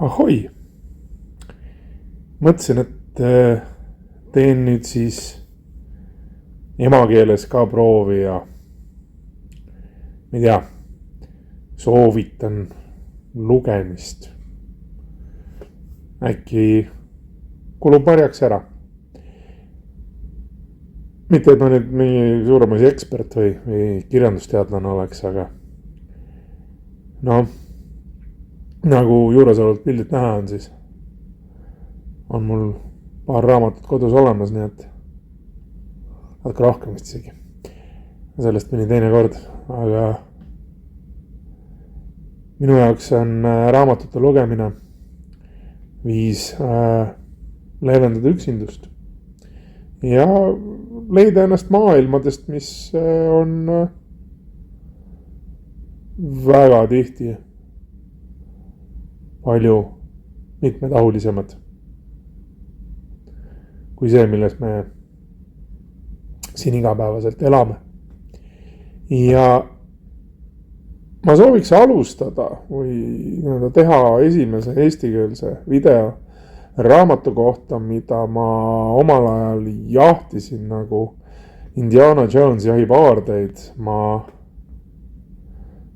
Ahoi, mõtlesin, et teen nüüd siis emakeeles ka proovi ja ma ei tea, soovitan lugemist. Äkki kulub marjaks ära. Mitte, et ma nüüd mingi suurem ekspert või kirjandusteadlane oleks, aga noh, nagu juures olevat pildid näha on, siis on mul paar raamatut kodus olemas, nii et natuke rohkem vist isegi. Sellest mõni teine kord, aga minu jaoks on raamatute lugemine viis leevendada üksindust ja leida ennast maailmadest, mis on väga tihti palju mitmetahulisemad kui see, milles me siin igapäevaselt elame. Ja ma sooviks alustada või teha esimese eestikeelse video raamatu kohta, mida ma omal ajal jahtisin nagu Indiana Jones jahib aardeid. Ma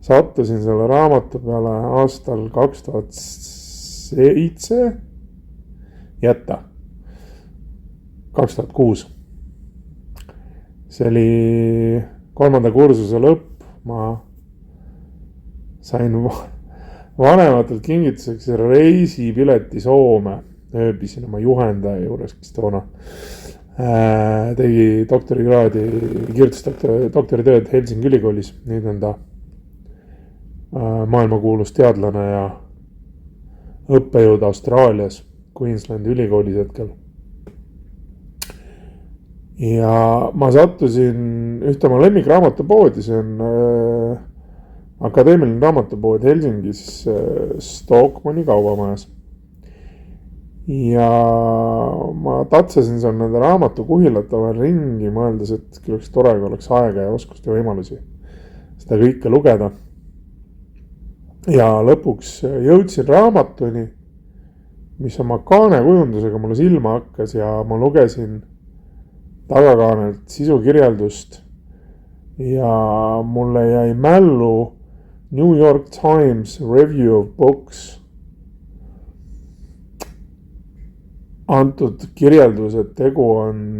sattusin selle raamatu peale aastal 2007, 2006. See oli 3. kursuse lõpp. Ma sain vanematelt kingituseks reisipileti Soome. Ööbisin oma juhendaja juures, kes toona tegi doktorikraadi, kirjutas doktoritööd Helsingi ülikoolis. Nüüd on ta maailmakuulus teadlane ja õppejõud Austraalias, Queenslandi ülikoolis hetkel. Ja ma sattusin ühte oma lemmikraamatupoodi, see on akadeemiline raamatupood Helsingis Stockmanni kaubamajas. Ja ma tatsasin seal nende raamatukuhilate vahel ringi, mõeldes, et küll oleks tore, kui oleks aega ja oskust ja võimalusi seda kõike lugeda. Ja lõpuks jõudsin raamatuni, mis oma kaanekujundusega mulle silma hakkas ja ma lugesin tagakaanelt sisukirjeldust ja mulle jäi mällu New York Times Review of Books antud kirjeldus, et tegu on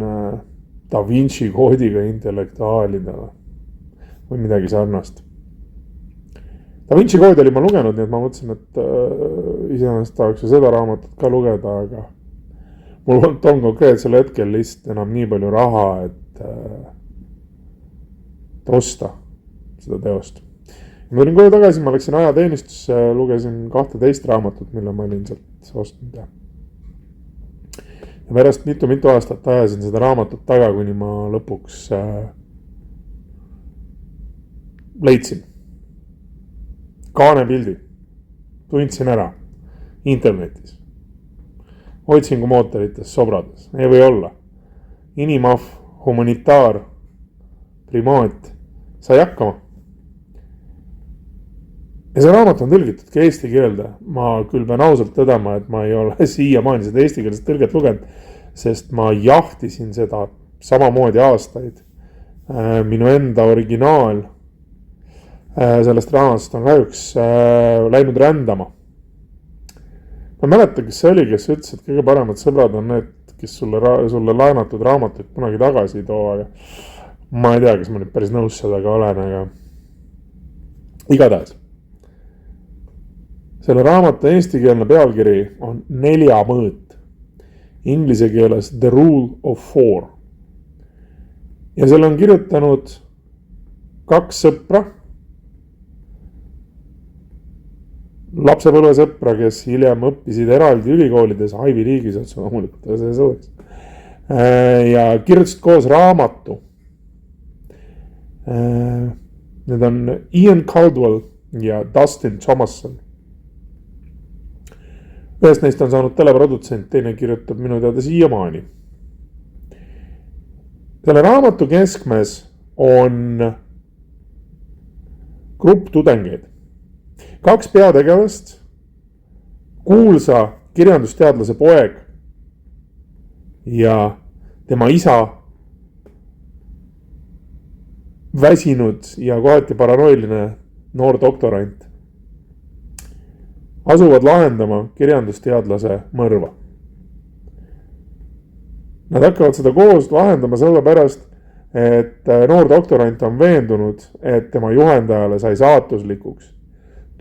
Da Vinci koodiga intellektuaalidele või midagi sarnast. Da Vinci koodi oli ma lugenud, nii et ma mõtlesin, et iseenesest tahaks ju seda raamatut ka lugeda, aga mul on konkreetsel hetkel lihtsalt enam nii palju raha, et osta seda teost. Ma tulin koju tagasi, ma läksin ajateenistusse, lugesin 12 raamatut, mille ma olin sealt ostnud. Ja pärast mitu aastat ajasin seda raamatut taga, kuni ma lõpuks leidsin kaanepildi. Tundsin ära internetis. Otsingu mootorites, sobrades. Ei või olla. Inimahv, humanitaar, primaat. Sai hakkama. Ja see raamat on tõlgitud ka eesti keelde. Ma küll pean ausalt tõdema, et ma ei ole siiamaani seda eesti keelest tõlget lugenud, sest ma jahtisin seda samamoodi aastaid. Minu enda originaal sellest raamatust on kahjuks läinud rändama. Ma mäletan, kes see oli, kes ütles, et kõige paremad sõbrad on need, kes sulle laenatud raamatuid kunagi tagasi ei too, aga ma ei tea, kas ma nüüd päris nõus sellega olen, aga igatahes. Selle raamatu eestikeelne pealkiri on 4 mõõt. Inglise keeles The Rule of 4. Ja selle on kirjutanud 2 sõpra. Lapsepõlvesõpra, kes hiljem õppisid eraldi ülikoolides, Ivy League'is otsa loomulikult, see selleks. Ja kirjutasid koos raamatu. Need on Ian Caldwell ja Dustin Thomason. Ühest neist on saanud teleprodutsent, teine kirjutab minu teada siiamaani. Selle raamatu keskmes on grupp tudengeid. 2 peategelast kuulsa kirjandusteadlase poeg ja tema isa, väsinud ja kohati paranoiline noor doktorant, asuvad lahendama kirjandusteadlase mõrva. Nad hakkavad seda koos lahendama sellepärast, et noor doktorant on veendunud, et tema juhendajale sai saatuslikuks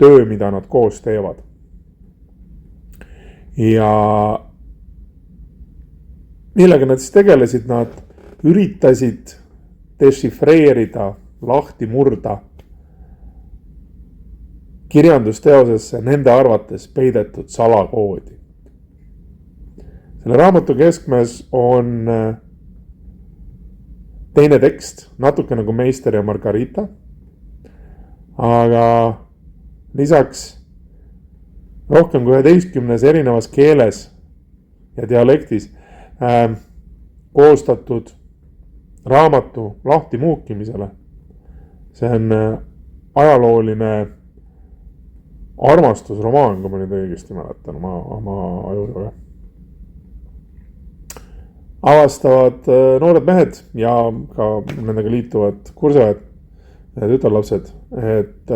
töö, mida nad koos teevad. Ja millega nad siis tegelesid, nad üritasid dešifreerida, lahti murda kirjandusteosesse nende arvates peidetud salakoodi. Selle raamatu keskmes on teine tekst, natuke nagu Meister ja Margarita, aga lisaks rohkem kui 11 erinevas keeles ja dialektis koostatud raamatu lahti muukimisele. See on ajalooline armastusromaan, kui ma nüüd õigesti mäletan oma ajuga. Avastavad noored mehed ja ka nendega liituvad kursajad ja tütarlapsed, et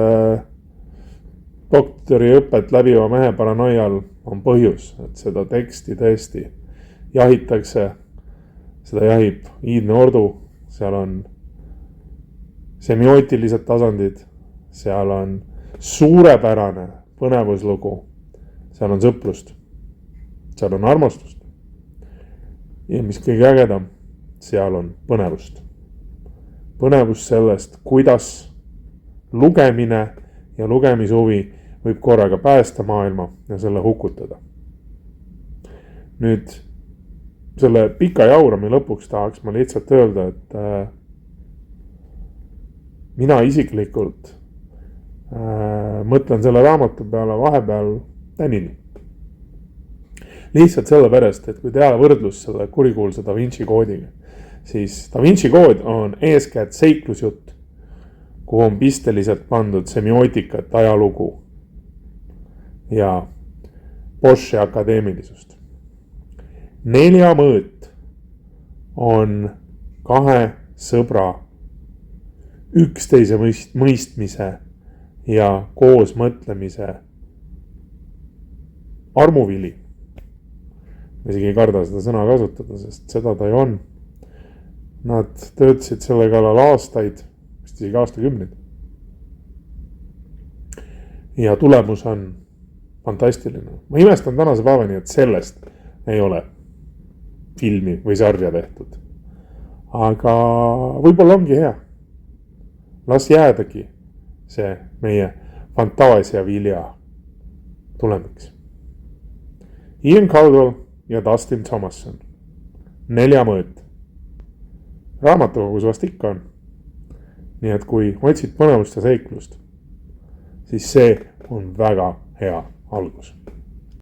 doktoriõpet läbiva mehe paranoial on põhjus, et seda teksti tõesti jahitakse. Seda jahib iidne ordu, seal on semiootilised tasandid, seal on suurepärane põnevuslugu, seal on sõprust, seal on armastust. Ja mis kõige ägedam, seal on põnevust. Põnevust sellest, kuidas lugemine ja lugemishuvi võib korraga päästa maailma ja selle hukutada. Nüüd selle pika jaurami lõpuks tahaks ma lihtsalt öelda, et mina isiklikult mõtlen selle raamatu peale vahepeal tänini. Lihtsalt sellepärast, et kui teha võrdlus selle kurikuulsa Da Vinci koodiga, siis Da Vinci kood on eeskätt seiklusjutt, kuhu on pisteliselt pandud semiootikat, ajalugu ja Boschi akadeemilisust. 4 mõõt on 2 sõbra üksteise mõistmise ja koos mõtlemise armuvili. Ma isegi ei karda seda sõna kasutada, sest seda ta ju on. Nad töötasid selle kallal aastaid, vist isegi aastakümneid. Ja tulemus on fantastiline. Ma imestan tänase päevani, et sellest ei ole filmi või sarja tehtud. Aga võib-olla ongi hea. Las jäädagi see meie fantaasia vilja tulemiks. Ian Caldwell ja Dustin Thomason. 4 mõõt. Raamatukogus vast ikka on. Nii et kui otsid põnevust ja seiklust, siis see on väga hea algus.